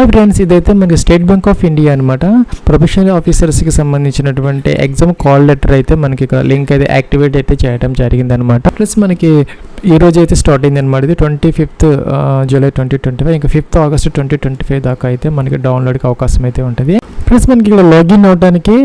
Friends, ఇదైతే మనకి state bank of India అనమాట. ప్రొఫెషనల్ ఆఫీసర్స్కి సంబంధించినటువంటి ఎగ్జామ్ కాల్ లెటర్ అయితే మనకి ఇక్కడ లింక్ అయితే యాక్టివేట్ అయితే చేయడం జరిగింది అనమాట. ప్లస్ మనకి ఈ రోజు అయితే స్టార్ట్ అయింది అనమాట. ఇది 25th జూలై 2025, ఇంకా 5th ఆగస్ట్ 2025 దాకా అయితే మనకి డౌన్లోడ్కి అవకాశం అయితే ఉంటుంది. ప్లస్ మనకి ఇక్కడ లాగిన్ అవడానికి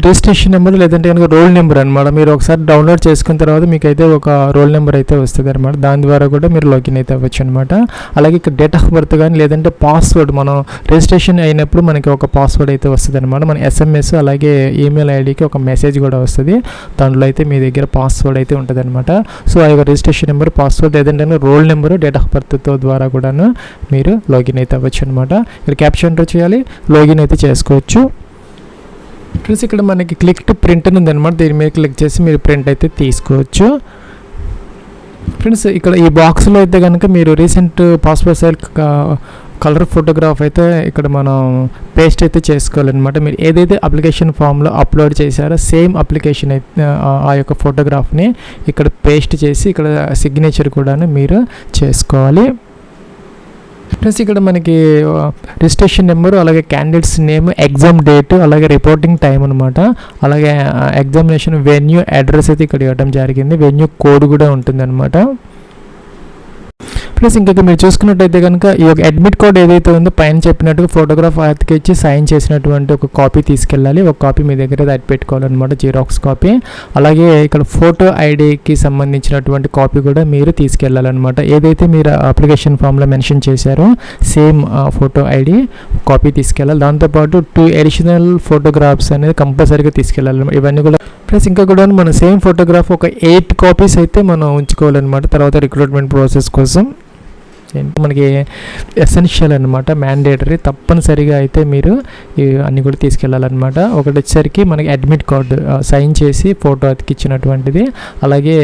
రిజిస్ట్రేషన్ నెంబర్ లేదంటే కనుక రోల్ నెంబర్ అనమాట. మీరు ఒకసారి డౌన్లోడ్ చేసుకున్న తర్వాత మీకు అయితే ఒక రోల్ నెంబర్ అయితే వస్తుంది అనమాట. దాని ద్వారా కూడా మీరు లాగిన్ అయితే అవ్వచ్చు అనమాట. అలాగే ఇక్కడ డేట్ ఆఫ్ బర్త్ కానీ లేదంటే పాస్వర్డ్, మనం రిజిస్ట్రేషన్ అయినప్పుడు మనకి ఒక పాస్వర్డ్ అయితే వస్తుంది అనమాట. మన ఎస్ఎంఎస్ అలాగే ఈమెయిల్ ఐడికి ఒక మెసేజ్ కూడా వస్తుంది. దాంట్లో అయితే మీ దగ్గర పాస్వర్డ్ అయితే ఉంటుంది అనమాట. సో ఆ యొక్క రిజిస్ట్రేషన్ నెంబర్, పాస్వర్డ్ లేదంటే రోల్ నెంబరు, డేట్ ఆఫ్ బర్త్తో ద్వారా కూడాను మీరు లాగిన్ అయితే అవ్వచ్చు అనమాట. ఇక్కడ క్యాప్చర్ ఎంటర్ చేయాలి, లాగిన్ అయితే చేసుకోవచ్చు. ఫ్రెండ్స్, ఇక్కడ మనకి క్లిక్ టు ప్రింట్ ఉంది అనమాట. దీని మీద క్లిక్ చేసి మీరు ప్రింట్ అయితే తీసుకోవచ్చు. ఫ్రెండ్స్, ఇక్కడ ఈ బాక్స్లో అయితే కనుక మీరు recent passport size colour photograph అయితే ఇక్కడ మనం పేస్ట్ అయితే చేసుకోవాలన్నమాట. మీరు ఏదైతే అప్లికేషన్ ఫామ్లో అప్లోడ్ చేశారో సేమ్ అప్లికేషన్ అయితే ఆ యొక్క ఫోటోగ్రాఫ్ని ఇక్కడ పేస్ట్ చేసి ఇక్కడ సిగ్నేచర్ కూడా మీరు చేసుకోవాలి. ప్లస్ ఇక్కడ మనకి రిజిస్ట్రేషన్ నెంబరు, అలాగే క్యాండిడేట్స్ నేమ్, ఎగ్జామ్ డేట్, అలాగే రిపోర్టింగ్ టైం అనమాట. అలాగే ఎగ్జామినేషన్ వెన్యూ అడ్రస్ అయితే ఇక్కడ ఇవ్వడం జరిగింది. వెన్యూ కోడ్ కూడా ఉంటుంది అనమాట. ప్లస్ ఇంకా మీరు చూసుకున్నట్టయితే కనుక ఈ యొక్క అడ్మిట్ కార్డ్ ఏదైతే ఉందో పైన చెప్పినట్టుగా ఫోటోగ్రాఫ్ అతికిచ్చి సైన్ చేసినటువంటి ఒక కాపీ తీసుకెళ్ళాలి. ఒక కాపీ మీ దగ్గర అది పెట్టుకోవాలన్నమాట, జిరాక్స్ కాపీ. అలాగే ఇక్కడ ఫోటో ఐడికి సంబంధించినటువంటి కాపీ కూడా మీరు తీసుకెళ్ళాలన్నమాట. ఏదైతే మీరు అప్లికేషన్ ఫామ్లో మెన్షన్ చేశారో సేమ్ ఫోటో ఐడి కాపీ తీసుకెళ్ళాలి. దాంతోపాటు 2 అడిషనల్ ఫోటోగ్రాఫ్స్ అనేది కంపల్సరీగా తీసుకెళ్ళాలి. ఇవన్నీ కూడా ప్లస్ ఇంకా కూడా మన సేమ్ ఫోటోగ్రాఫ్ ఒక 8 కాపీస్ అయితే మనం ఉంచుకోవాలన్నమాట తర్వాత రిక్రూట్మెంట్ ప్రాసెస్ కోసం. మనకి ఎసెన్షియల్ అనమాట, మ్యాండేటరీ, తప్పనిసరిగా అయితే మీరు అన్నీ కూడా తీసుకెళ్ళాలన్నమాట. ఒకటి వచ్చేసరికి మనకి అడ్మిట్ కార్డు సైన్ చేసి ఫోటో అతికిచ్చినటువంటిది, అలాగే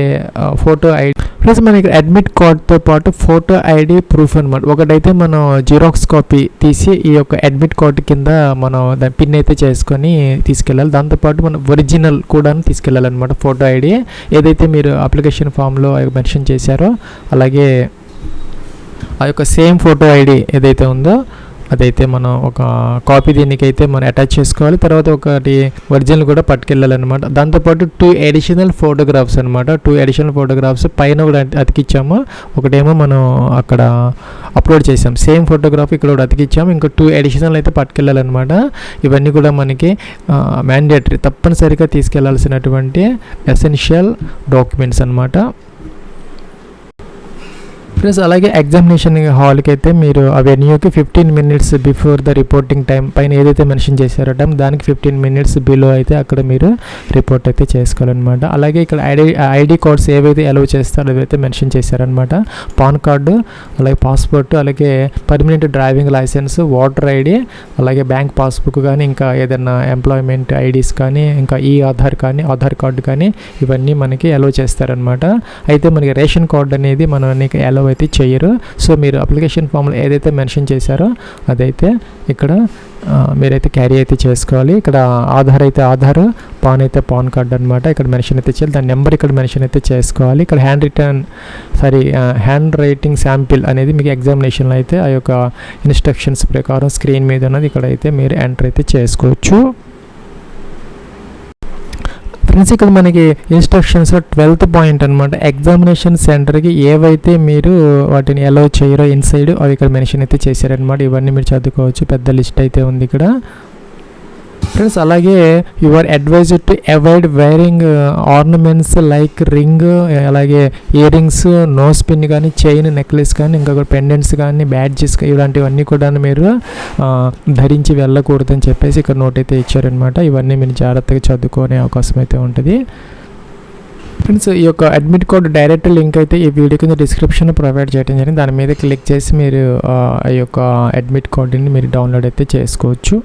ఫోటో ఐడి ప్లస్ మనకి అడ్మిట్ కార్డ్తో పాటు ఫోటో ఐడి ప్రూఫ్ అనమాట. ఒకటైతే మనం జిరాక్స్ కాపీ తీసి ఈ యొక్క అడ్మిట్ కార్డు కింద మనం దాని పిన్ అయితే చేసుకొని తీసుకెళ్ళాలి. దాంతోపాటు మనం ఒరిజినల్ కూడా తీసుకెళ్ళాలన్నమాట. ఫోటో ఐడి ఏదైతే మీరు అప్లికేషన్ ఫామ్లో మెన్షన్ చేశారో అలాగే ఆ యొక్క సేమ్ ఫోటో ఐడి ఏదైతే ఉందో అదైతే మనం ఒక కాపీ దీనికైతే మనం అటాచ్ చేసుకోవాలి. తర్వాత ఒకటి ఒరిజినల్ కూడా పట్టుకెళ్ళాలన్నమాట. దాంతోపాటు 2 అడిషనల్ ఫోటోగ్రాఫ్స్ అనమాట. 2 అడిషనల్ ఫోటోగ్రాఫ్స్ పైన కూడా అతికిచ్చాము. ఒకటేమో మనం అక్కడ అప్లోడ్ చేసాం, సేమ్ ఫోటోగ్రాఫ్ ఇక్కడ కూడా అతికిచ్చాము. ఇంకా 2 అడిషనల్ అయితే పట్టుకెళ్ళాలన్నమాట. ఇవన్నీ కూడా మనకి మ్యాండేటరీ, తప్పనిసరిగా తీసుకెళ్లాల్సినటువంటి ఎసెన్షియల్ డాక్యుమెంట్స్ అనమాట. ప్లస్ అలాగే ఎగ్జామినేషన్ హాల్కి అయితే మీరు ఆ వెన్యూకి 15 minutes before the reporting time పైన ఏదైతే మెన్షన్ చేశారో టైం దానికి 15 minutes బిలో అయితే అక్కడ మీరు రిపోర్ట్ అయితే చేసుకోవాలన్నమాట. అలాగే ఇక్కడ ఐడి కార్డ్స్ ఏవైతే అలౌ చేస్తారో అవైతే మెన్షన్ చేశారనమాట. పాన్ కార్డు, అలాగే పాస్పోర్ట్, అలాగే permanent driving licence, voter ID, అలాగే బ్యాంక్ పాస్బుక్ కానీ ఇంకా ఏదైనా ఎంప్లాయ్మెంట్ ఐడీస్ కానీ ఇంకా ఆధార్ కానీ ఆధార్ కార్డు కానీ ఇవన్నీ మనకి అలౌ చేస్తారనమాట. అయితే మనకి రేషన్ కార్డు అనేది మనకి అలౌ అయితే చేయరు. సో మీరు అప్లికేషన్ ఫామ్లో ఏదైతే మెన్షన్ చేశారో అదైతే ఇక్కడ మీరైతే క్యారీ అయితే చేసుకోవాలి. ఇక్కడ ఆధార్ అయితే ఆధార్, పాన్ అయితే పాన్ కార్డ్ అనమాట. ఇక్కడ మెన్షన్ అయితే చేయాలి. దాని నెంబర్ ఇక్కడ మెన్షన్ అయితే చేసుకోవాలి. ఇక్కడ హ్యాండ్ రైటింగ్ శాంపిల్ అనేది మీకు ఎగ్జామినేషన్లో అయితే ఆ యొక్క ఇన్స్ట్రక్షన్స్ ప్రకారం స్క్రీన్ మీద ఉన్నది ఇక్కడ అయితే మీరు ఎంటర్ అయితే చేసుకోవచ్చు. ఫ్రెండ్స్, ఇక్కడ మనకి ఇన్స్ట్రక్షన్స్ 12th పాయింట్ అనమాట. ఎగ్జామినేషన్ సెంటర్కి ఏవైతే మీరు వాటిని అలౌ చేయరో ఇన్సైడ్ అవి ఇక్కడ మెన్షన్ అయితే చేశారనమాట. ఇవన్నీ మీరు చదువుకోవచ్చు, పెద్ద లిస్ట్ అయితే ఉంది ఇక్కడ. ఫ్రెండ్స్, అలాగే you are advised to avoid wearing ornaments like ring, అలాగే ఇయర్ రింగ్స్, నోస్ పిన్ కానీ, చైన్, నెక్లెస్ కానీ, ఇంకా పెండెంట్స్ కానీ, బ్యాడ్జెస్ ఇలాంటివన్నీ కూడా మీరు ధరించి వెళ్ళకూడదని చెప్పేసి ఇక్కడ నోట్ అయితే ఇచ్చారనమాట. ఇవన్నీ మీరు జాగ్రత్తగా చదువుకునే అవకాశం అయితే ఉంటుంది. ఫ్రెండ్స్, ఈ యొక్క అడ్మిట్ కార్డు డైరెక్ట్ లింక్ అయితే ఈ వీడియో కింద డిస్క్రిప్షన్లో ప్రొవైడ్ చేయడం జరిగింది. దాని మీద క్లిక్ చేసి మీరు ఆ యొక్క అడ్మిట్ కార్డుని మీరు డౌన్లోడ్ అయితే చేసుకోవచ్చు.